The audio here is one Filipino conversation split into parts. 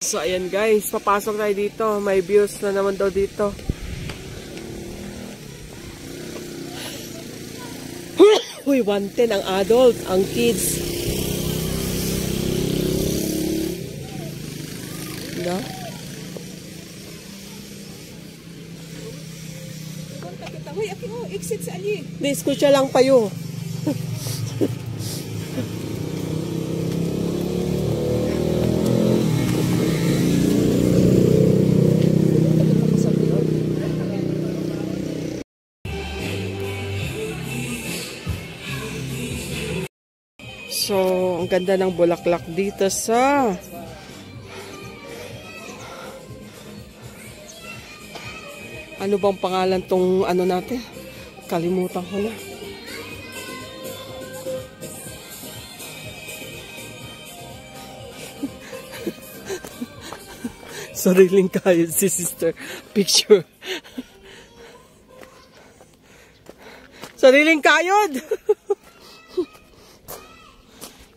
So, ayan guys, papasok tayo dito. May views na naman daw dito. Uy, 110 ang adult, ang kids. No? Uy, ako, exit sa ali. Di, escucha lang payo. So, ang ganda ng bulaklak dito sa ano bang pangalan tong ano natin? Kalimutan ko na. Sariling kayod si sister. Picture. Sariling kayod!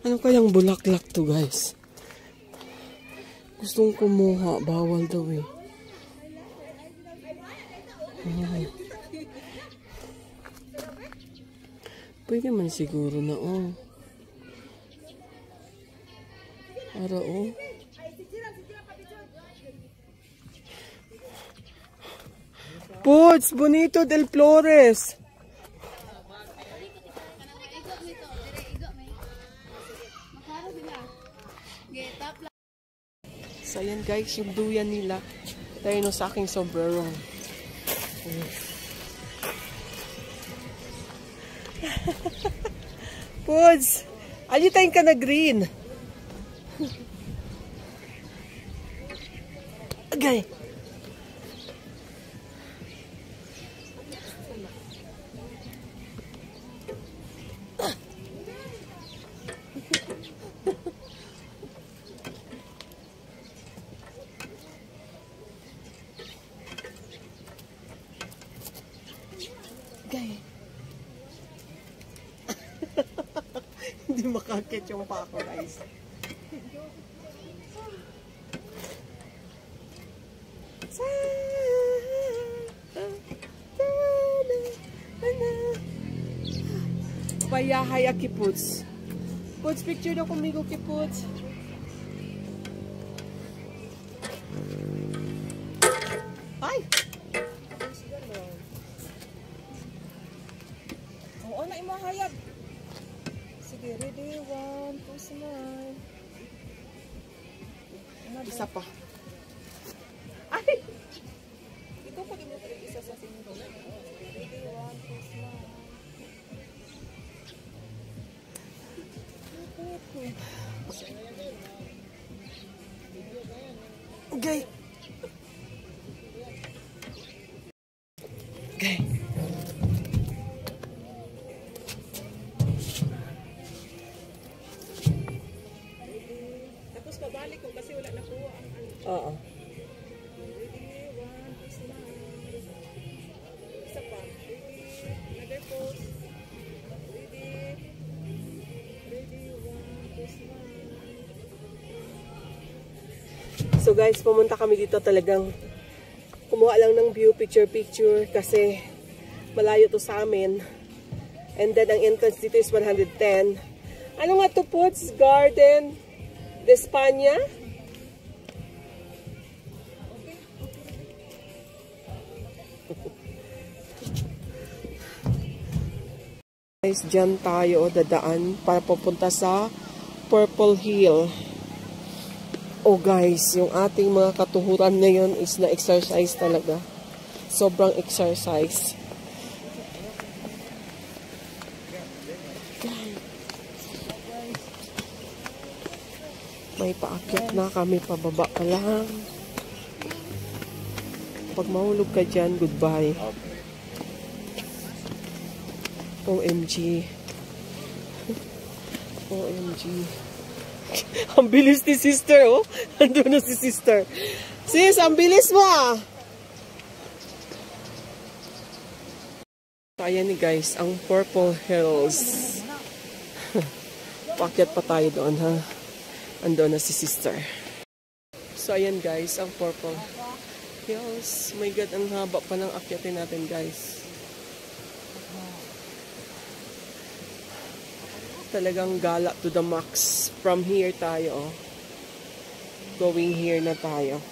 Ano kayang bulaklak to, guys? Gustong kumuha. Bawal daw eh. Pwede man siguro na, oh. Ara, oh. Puts, bonito del Flores. So, ayan guys, yung duyan nila. Dahil no sa aking sombrero. Puds, alitain ka na green. Okay. Hindi makakit yung pa ako, guys. Payahaya kiputs. Puts, picture na kumigo kiputs. Ay! Oo na imahayag. Sige, ready, 1, 2, smile. Isa pa. Ay! Ito ko din mo isa sa sinto. Ready, 1, 2, smile. Okay. Okay. Tapos pabalik ko kasi wala na po ang ano. Oo. Ready, 1, 2, smile. Isa pa. Ready, another pose. Ready. Ready, 1, 2, smile. So guys, pumunta kami dito talagang kumuha lang ng view, picture kasi malayo to sa amin. And then ang entrance dito is 110. Ano nga to, Puts? Garden de España? Guys, dyan tayo dadaan para pupunta sa Purple Hill. Oh guys, yung ating mga katuhuran ngayon is na exercise talaga. Sobrang exercise. May paakyat na kami, pababa pa lang. Pag mahulog ka dyan, goodbye. OMG. OMG. Ang bilis ni sister, oh. Andun na si sister. Sis, ang bilis mo, ah. Ayan ni guys, ang Purple Hills. Paakyat pa tayo doon, ha. Andun na si sister. So, ayan guys, ang Purple Hills. My God, ang haba pa ng akyatin natin guys. Talagang gala to the max. From here tayo, oh. Going here na tayo.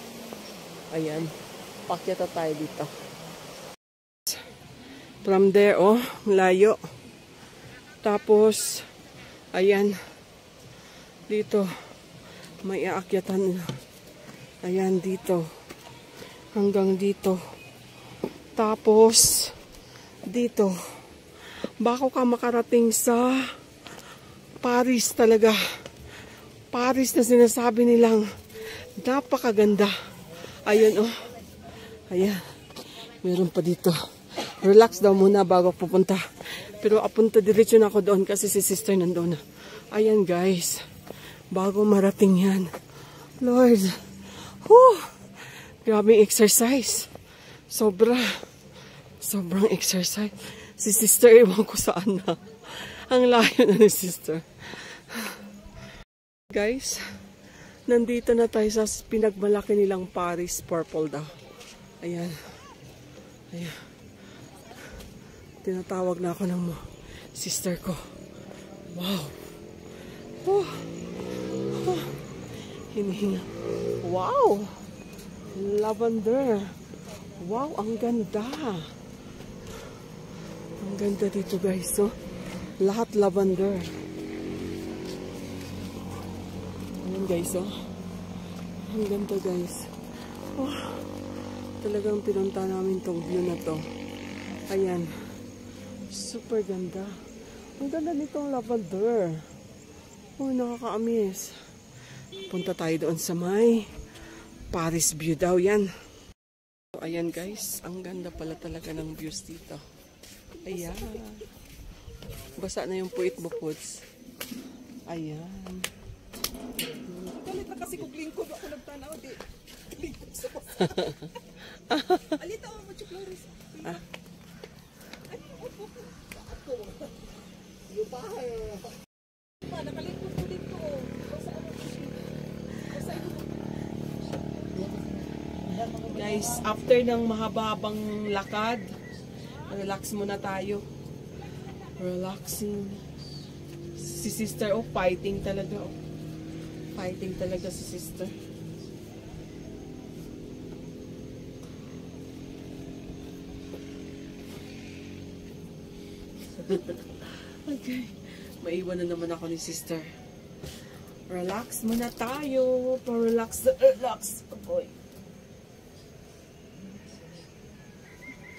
Ayan. Pakyata tayo dito. From there, oh, layo. Tapos, ayan. Dito, may aakyatan. Ayan, dito. Hanggang dito. Tapos, dito. Bako ka makarating sa Paris talaga. Paris na sinasabi nilang napakaganda. Ayan, oh. Ayan. Meron pa dito. Relax daw muna bago pupunta. Pero apunta diretso na ako doon kasi si sister nandoon na. Ayan, guys. Bago marating yan. Lord. Whew. Grabing exercise. Sobrang exercise. Si sister, iwan ko saan na. Ang layo na ni sister. Guys, nandito na tayo sa pinagmalaki nilang Paris Purple daw. Ayan. Ayan. Tinatawag na ako ng sister ko. Wow. Oh. Oh. Hinihinga. Wow. Lavender. Wow, ang ganda. Ang ganda dito guys. So, lahat lavender. Ayan guys, oh. Ang ganda guys. Oh, talagang pinunta namin tong view na to. Ayan. Super ganda. Ang ganda nitong lavender. Oh, nakaka-amaze. Punta tayo doon sa may Paris view daw yan. So, ayan guys. Ang ganda pala talaga ng views dito. Ayan. Basa na yung puwit mo, Puts. Ayan. Galit na kasi kung lingkod ako nagtanaw, di. Lingkod sa alita ako, Chiclores. Ah. Ano yung upo ko? Ako. Yung bahay. Nakalingkod ko dito. Basa ano ko siya. Basa ito. Guys, after ng mahaba-habang lakad, relax muna tayo. Relaxing. Si sister, oh, fighting talaga, oh. Fighting talaga si sister. Okay. Maiwan na naman ako ni sister. Relax muna tayo. Pa-relax. Relax. Okay.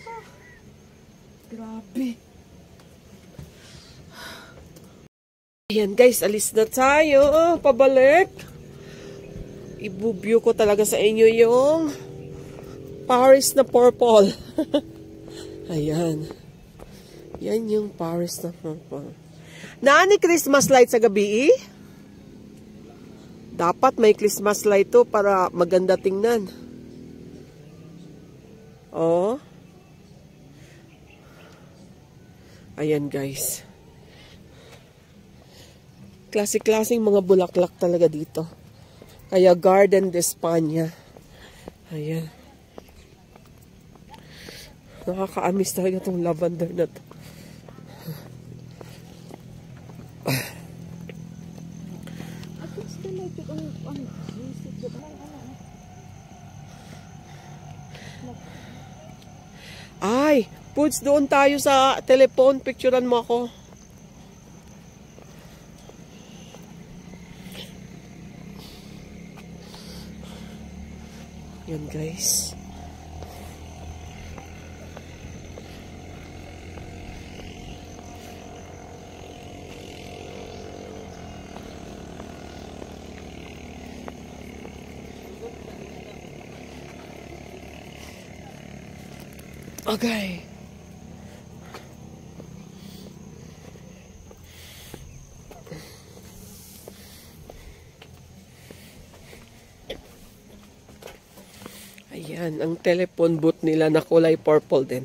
Ah, grabe. Ayan guys, alis na tayo. Pabalik. Ibubview ko talaga sa inyo yung Paris na purple. Ayan. Yan yung Paris na purple. Naani Christmas light sa gabi eh? Dapat may Christmas light to para maganda tingnan. Oh. Ayan guys. Klase-klaseng mga bulaklak talaga dito. Kaya Garden de España. Ayan. Nakaka-amis talaga itong lavender na to. Ay, Puts, doon tayo sa telephone. Picturean mo ako. Yan guys. Okay. Ayan, ang telephone booth nila na kulay purple din.